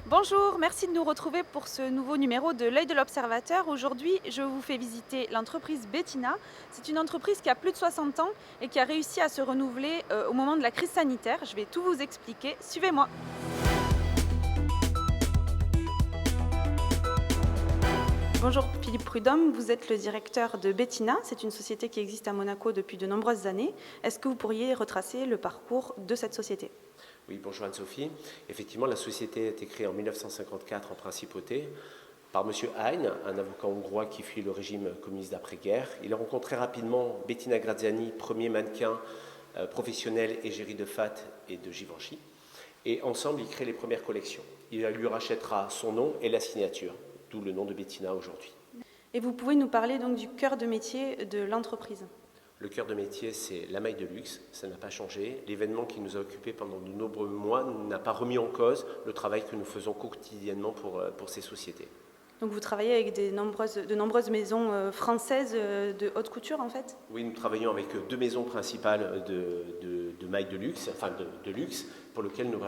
Bonjour, merci de nous retrouver pour ce nouveau numéro de l'œil de l'observateur. Aujourd'hui, je vous fais visiter l'entreprise Bettina. C'est une entreprise qui a plus de 60 ans et qui a réussi à se renouveler au moment de la crise sanitaire. Je vais tout vous expliquer. Suivez-moi. Bonjour Philippe Prudhomme, vous êtes le directeur de Bettina. C'est une société qui existe à Monaco depuis de nombreuses années. Est-ce que vous pourriez retracer le parcours de cette société ? Oui, bonjour Anne-Sophie. Effectivement, la société a été créée en 1954 en principauté par M. Hein, un avocat hongrois qui fuit le régime communiste d'après-guerre. Il a rencontré rapidement Bettina Graziani, premier mannequin professionnel égérie de Fat et de Givenchy. Et ensemble, ils créent les premières collections. Il lui rachètera son nom et la signature, d'où le nom de Bettina aujourd'hui. Et vous pouvez nous parler donc du cœur de métier de l'entreprise ? Le cœur de métier, c'est la maille de luxe, ça n'a pas changé. L'événement qui nous a occupés pendant de nombreux mois n'a pas remis en cause le travail que nous faisons quotidiennement pour ces sociétés. Donc vous travaillez avec de nombreuses maisons françaises de haute couture en fait ? Oui, nous travaillons avec deux maisons principales de mailles de luxe, enfin de luxe, pour lesquelles nous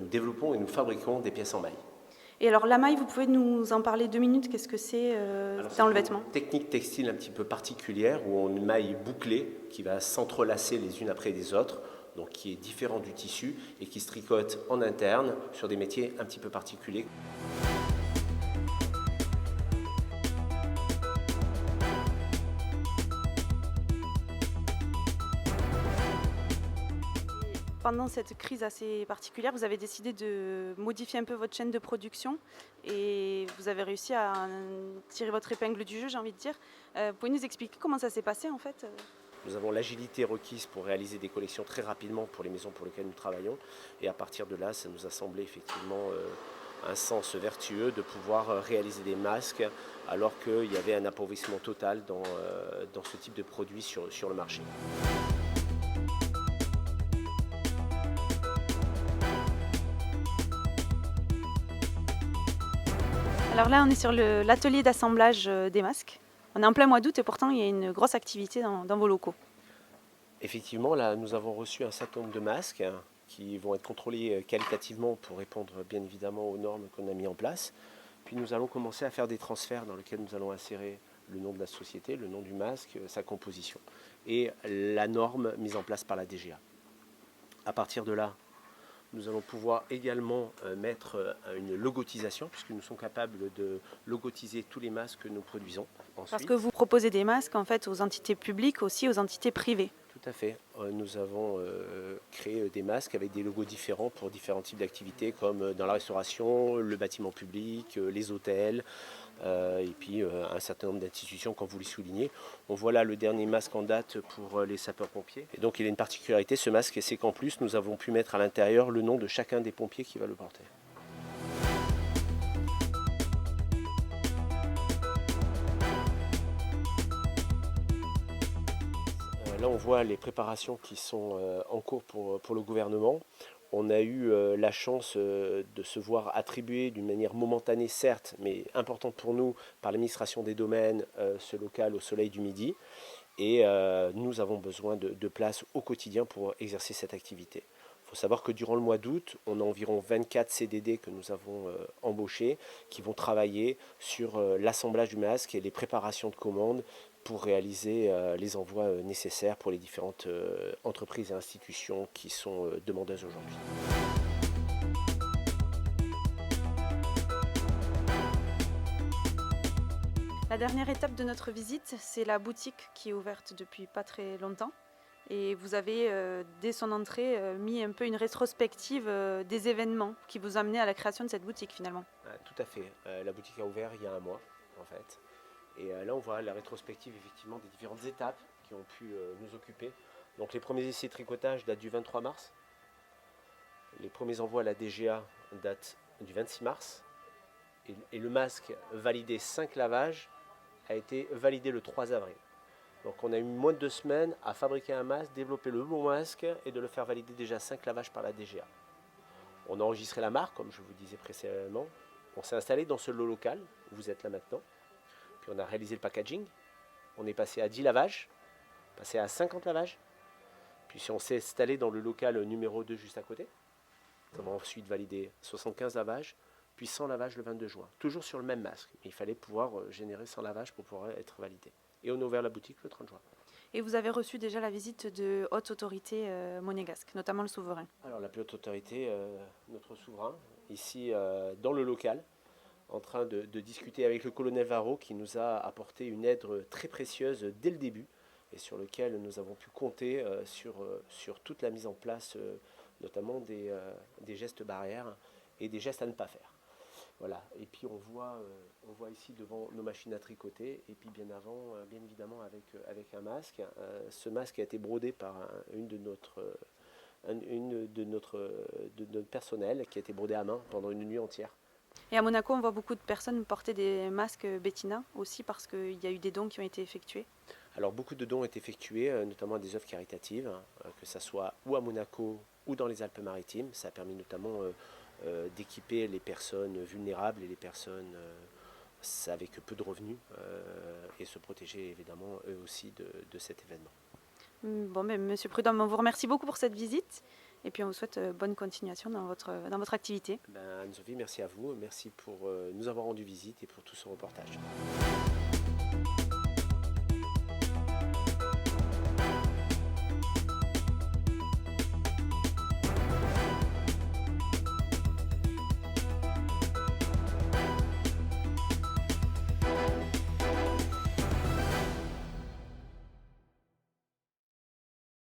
développons et nous fabriquons des pièces en maille. Et alors la maille, vous pouvez nous en parler 2 minutes, qu'est-ce que c'est dans le vêtement ? C'est une technique textile un petit peu particulière où on a une maille bouclée qui va s'entrelacer les unes après les autres, donc qui est différent du tissu et qui se tricote en interne sur des métiers un petit peu particuliers. Pendant cette crise assez particulière, vous avez décidé de modifier un peu votre chaîne de production et vous avez réussi à tirer votre épingle du jeu, j'ai envie de dire. Vous pouvez nous expliquer comment ça s'est passé en fait ? Nous avons l'agilité requise pour réaliser des collections très rapidement pour les maisons pour lesquelles nous travaillons. Et à partir de là, ça nous a semblé effectivement un sens vertueux de pouvoir réaliser des masques alors qu'il y avait un appauvrissement total dans ce type de produit sur le marché. Alors là, on est sur l'atelier d'assemblage des masques. On est en plein mois d'août et pourtant il y a une grosse activité dans vos locaux. Effectivement, là, nous avons reçu un certain nombre de masques qui vont être contrôlés qualitativement pour répondre bien évidemment aux normes qu'on a mis en place. Puis nous allons commencer à faire des transferts dans lesquels nous allons insérer le nom de la société, le nom du masque, sa composition et la norme mise en place par la DGA. À partir de là, nous allons pouvoir également mettre une logotisation, puisque nous sommes capables de logotiser tous les masques que nous produisons. Ensuite, Parce que vous proposez des masques en fait aux entités publiques, aussi aux entités privées. tout à fait. Nous avons créé des masques avec des logos différents pour différents types d'activités, comme dans la restauration, le bâtiment public, les hôtels, et puis un certain nombre d'institutions, comme vous le soulignez. On voit là le dernier masque en date pour les sapeurs-pompiers. Et donc il a une particularité, ce masque, c'est qu'en plus, nous avons pu mettre à l'intérieur le nom de chacun des pompiers qui va le porter. Là, on voit les préparations qui sont en cours pour le gouvernement. On a eu la chance de se voir attribuer d'une manière momentanée, certes, mais importante pour nous, par l'administration des domaines, ce local au soleil du midi. Et nous avons besoin de place au quotidien pour exercer cette activité. Il faut savoir que durant le mois d'août, on a environ 24 CDD que nous avons embauchés qui vont travailler sur l'assemblage du masque et les préparations de commandes pour réaliser les envois nécessaires pour les différentes entreprises et institutions qui sont demandeuses aujourd'hui. La dernière étape de notre visite, c'est la boutique qui est ouverte depuis pas très longtemps. Et vous avez, dès son entrée, mis un peu une rétrospective des événements qui vous ont amené à la création de cette boutique finalement. Tout à fait. La boutique a ouvert il y a un mois en fait. Et là on voit la rétrospective effectivement des différentes étapes qui ont pu nous occuper. Donc les premiers essais de tricotage datent du 23 mars. Les premiers envois à la DGA datent du 26 mars. Et le masque validé 5 lavages a été validé le 3 avril. Donc on a eu moins de 2 semaines à fabriquer un masque, développer le bon masque et de le faire valider déjà 5 lavages par la DGA. On a enregistré la marque, comme je vous disais précédemment. On s'est installé dans ce lot local, où vous êtes là maintenant. Puis on a réalisé le packaging. On est passé à 10 lavages, passé à 50 lavages. Puis on s'est installé dans le local numéro 2 juste à côté. Nous avons ensuite validé 75 lavages, puis 100 lavages le 22 juin. Toujours sur le même masque. Il fallait pouvoir générer 100 lavages pour pouvoir être validé. Et on a ouvert la boutique le 30 juin. Et vous avez reçu déjà la visite de hautes autorités monégasques, notamment le souverain. Alors la plus haute autorité, notre souverain, ici dans le local, en train de discuter avec le colonel Varro qui nous a apporté une aide très précieuse dès le début et sur lequel nous avons pu compter sur toute la mise en place notamment des gestes barrières et des gestes à ne pas faire. Voilà. Et puis on voit ici devant nos machines à tricoter et puis bien évidemment avec un masque. Ce masque a été brodé par une de notre personnel qui a été brodé à main pendant une nuit entière. Et à Monaco, on voit beaucoup de personnes porter des masques Bettina aussi parce qu'il y a eu des dons qui ont été effectués. Alors beaucoup de dons ont été effectués, notamment à des œuvres caritatives, que ce soit ou à Monaco ou dans les Alpes-Maritimes. Ça a permis notamment d'équiper les personnes vulnérables et les personnes avec peu de revenus et se protéger évidemment eux aussi de cet événement. Bon, mais Monsieur Prudhomme, on vous remercie beaucoup pour cette visite et puis on vous souhaite bonne continuation dans votre activité. Anne-Sophie, merci à vous, merci pour nous avoir rendu visite et pour tout ce reportage.